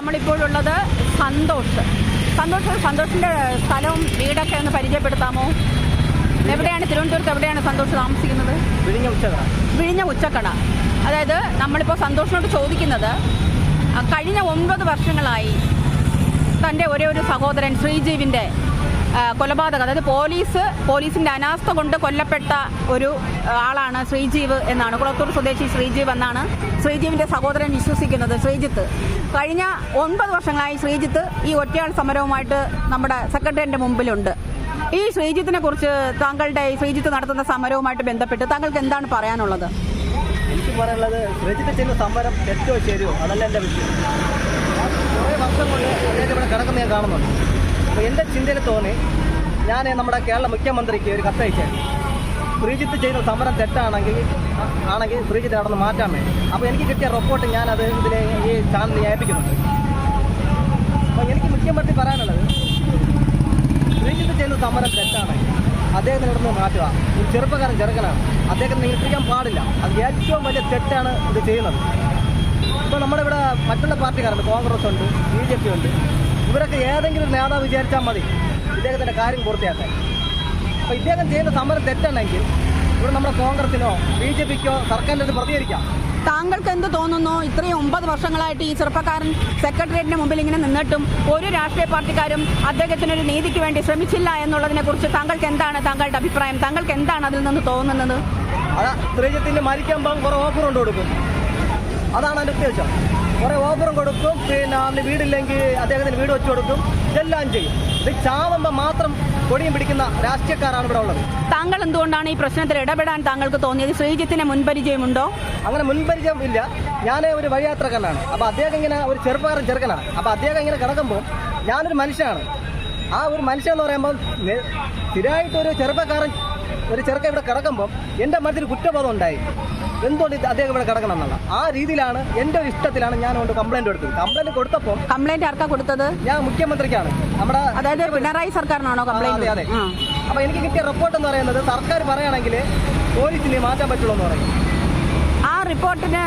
നമ്മളിപ്പോഴുള്ളത് സന്തോഷിന്റെ സ്ഥലവും വീടൊക്കെ ഒന്ന് പരിചയപ്പെടുത്താമോ? എവിടെയാണ് തിരുവനന്തപുരത്ത് എവിടെയാണ് സന്തോഷ് താമസിക്കുന്നത്? വിഴിഞ്ഞ ഉച്ചക്കട. അതായത് നമ്മളിപ്പോൾ സന്തോഷിനോട് ചോദിക്കുന്നത്, കഴിഞ്ഞ 9 വർഷങ്ങളായി തൻ്റെ ഒരേ ഒരു സഹോദരൻ ശ്രീജീവിൻ്റെ കൊലപാതകം, അതായത് പോലീസിന്റെ അനാസ്ഥ കൊണ്ട് കൊല്ലപ്പെട്ട ഒരു ആളാണ് ശ്രീജീവ് എന്നാണ്, കുളത്തൂർ സ്വദേശി ശ്രീജീവ് എന്നാണ് ശ്രീജീവിന്റെ സഹോദരൻ വിശ്വസിക്കുന്നത്. ശ്രീജിത്ത് കഴിഞ്ഞ 9 വർഷങ്ങളായി ശ്രീജിത്ത് ഈ ഒറ്റയാൾ സമരവുമായിട്ട് നമ്മുടെ സെക്രട്ടറിയേറ്റിന്റെ മുമ്പിലുണ്ട്. ഈ ശ്രീജിത്തിനെ കുറിച്ച് ശ്രീജിത്ത് നടത്തുന്ന സമരവുമായിട്ട് ബന്ധപ്പെട്ട് താങ്കൾക്ക് എന്താണ് പറയാനുള്ളത്? എനിക്ക് പറയാനുള്ളത്, ശ്രീജിത്ത് ചെയ്യുന്ന സമരം തെറ്റോ ശരിയോ അതല്ല എൻ്റെ വിഷയം. കുറേ വർഷം കൊണ്ട് അദ്ദേഹം ഇവിടെ കിടക്കുന്ന ഞാൻ കാണുന്നുണ്ട്. അപ്പോൾ എൻ്റെ ചിന്തയിൽ തോന്നി ഞാൻ നമ്മുടെ കേരള മുഖ്യമന്ത്രിക്ക് ഒരു കത്തയച്ചായിരുന്നു. ശ്രീജിത്ത് ചെയ്യുന്ന സമരം തെറ്റാണെങ്കിൽ ശ്രീജിത്ത് അവിടെ നിന്ന് മാറ്റാൻ വേണ്ടി. അപ്പോൾ എനിക്ക് കിട്ടിയ റിപ്പോർട്ട് ഞാനത് ഈ ചാനലിൽ ഏൽപ്പിക്കുന്നുണ്ട്. അപ്പോൾ എനിക്ക് മുഖ്യമന്ത്രി പറയാനുള്ളത്, ശ്രീജിത്ത് ചെയ്യുന്ന സമരം തെറ്റാണെങ്കിൽ അദ്ദേഹത്തിന് ഇവിടെ നിന്ന് മാറ്റുക. ഒരു ചെറുക്കനാണ്, അദ്ദേഹത്തിന് നിയന്ത്രിക്കാൻ പാടില്ല. അത് ഏറ്റവും വലിയ തെറ്റാണ് ഇത് ചെയ്യുന്നത്. ഇപ്പോൾ നമ്മുടെ ഇവിടെ മറ്റുള്ള പാർട്ടിക്കാരുണ്ട്, കോൺഗ്രസ് ഉണ്ട്, BJP ഉണ്ട്. ഇവരൊക്കെ ഏതെങ്കിലും ഒരു നേതാവ് വിചാരിച്ചാൽ മതി ഇദ്ദേഹത്തിൻ്റെ കാര്യം പൂർത്തിയാക്കാൻ. അപ്പോൾ ഇദ്ദേഹം ചെയ്യുന്ന സമരം തെറ്റാണെങ്കിൽ ഇവിടെ നമ്മുടെ കോൺഗ്രസിനോ BJPക്കോ സർക്കാരിൻ്റെ പ്രതികരിക്കാം. താങ്കൾക്ക് എന്ത് തോന്നുന്നു? ഇത്രയും 9 വർഷങ്ങളായിട്ട് ഈ ചെറുപ്പക്കാരൻ സെക്രട്ടേറിയറ്റിന് മുമ്പിൽ ഇങ്ങനെ നിന്നിട്ടും ഒരു രാഷ്ട്രീയ പാർട്ടിക്കാരും അദ്ദേഹത്തിനൊരു നീതിക്ക് വേണ്ടി ശ്രമിച്ചില്ല എന്നുള്ളതിനെ കുറിച്ച് താങ്കൾക്ക് എന്താണ് താങ്കളുടെ അഭിപ്രായം? താങ്കൾക്ക് എന്താണ് അതിൽ നിന്ന് തോന്നുന്നത്? ശ്രീജിത്തിന് മരിക്കുമ്പം കുറേ ഓഫർ കൊണ്ട് കൊടുക്കും, അതാണ് എൻ്റെ ഉദ്ദേശം. കുറേ ഓഫറും കൊടുക്കും, പിന്നെ അന്ന് വീടില്ലെങ്കിൽ അദ്ദേഹത്തിന് വീട് വെച്ച് കൊടുക്കും, ഇതെല്ലാം ചെയ്യും. ഇത് ചാവുമ്പോൾ മാത്രം കൊടിയും പിടിക്കുന്ന രാഷ്ട്രീയക്കാരാണ് ഇവിടെ ഉള്ളത്. താങ്കൾ എന്തുകൊണ്ടാണ് ഈ പ്രശ്നത്തിൽ ഇടപെടാൻ താങ്കൾക്ക് തോന്നിയത്? ശ്രീജിത്തിന് മുൻപരിചയമുണ്ടോ? അങ്ങനെ മുൻപരിചയം ഇല്ല. ഞാൻ ഒരു വഴിയാത്രക്കാരനാണ്. അപ്പോൾ അദ്ദേഹം ഇങ്ങനെ ഒരു ചെറുക്കനാണ്. അപ്പോൾ അദ്ദേഹം ഇങ്ങനെ കിടക്കുമ്പോൾ ഞാനൊരു മനുഷ്യനാണ്. ആ ഒരു മനുഷ്യൻ എന്ന് പറയുമ്പോൾ സ്ഥിരമായിട്ടൊരു ചെറുക്കൻ ഇവിടെ കിടക്കുമ്പോൾ എൻ്റെ മനസ്സിൽ കുറ്റബോധം ഉണ്ടായി. എന്തുകൊണ്ട് അദ്ദേഹം ഇവിടെ കിടക്കണം എന്നുള്ള ആ രീതിയിലാണ്, എൻ്റെ ഒരു ഇഷ്ടത്തിലാണ് ഞാൻ കൊണ്ട് കംപ്ലൈന്റ് കൊടുത്തത്. കംപ്ലൈന്റ് കൊടുത്തപ്പോൾ കംപ്ലൈന്റ് ആർക്കാ കൊടുത്തത്? ഞാൻ മുഖ്യമന്ത്രിക്കാണ്. നമ്മുടെ അതായത് പിണറായി സർക്കാരിനാണോ കംപ്ലൈന്റ്? അതെ. അപ്പോൾ എനിക്ക് കിട്ടിയ റിപ്പോർട്ട് എന്ന് പറയുന്നത്, സർക്കാർ പറയുകയാണെങ്കിൽ പോലീസിനെ മാറ്റാൻ പറ്റുള്ളൂ എന്ന് പറയും. ആ റിപ്പോർട്ടിന്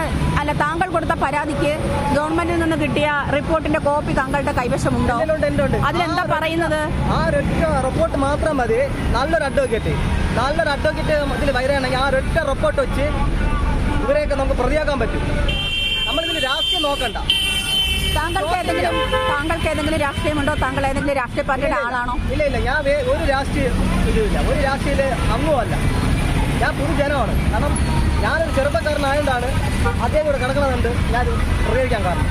താങ്കൾ കൊടുത്ത പരാതിക്ക് ഗവൺമെന്റിൽ നിന്ന് കിട്ടിയ റിപ്പോർട്ടിന്റെ കോപ്പി താങ്കളുടെ കൈവശമുണ്ടോ? അതിലെന്താ പറയുന്നത്? ആ ഒരൊറ്റ റിപ്പോർട്ട് മാത്രം മതി. നല്ലൊരു അഡ്വക്കേറ്റ് ഇതിൽ വരികയാണെങ്കിൽ ആ ഒരൊറ്റ റിപ്പോർട്ട് വെച്ച് ഇവരെയൊക്കെ നമുക്ക് പ്രതിയാക്കാൻ പറ്റും. നമ്മളിതിൽ രാഷ്ട്രീയം നോക്കണ്ട. താങ്കൾക്ക് ഏതെങ്കിലും രാഷ്ട്രീയമുണ്ടോ? താങ്കൾ ഏതെങ്കിലും രാഷ്ട്രീയ പാർട്ടിയുടെ ആളാണോ? ഇല്ല. ഞാൻ ഒരു രാഷ്ട്രീയ ഇതുമില്ല, ഒരു രാഷ്ട്രീയ അംഗമല്ല. ഞാൻ പൊതുജനമാണ്. കാരണം ഞാനൊരു ചെറുപ്പക്കാരനായതുകൊണ്ടാണ് അദ്ദേഹം ഇവിടെ കിടക്കണമെന്നുണ്ട് ഞാൻ പ്രതികരിക്കാൻ കാരണം.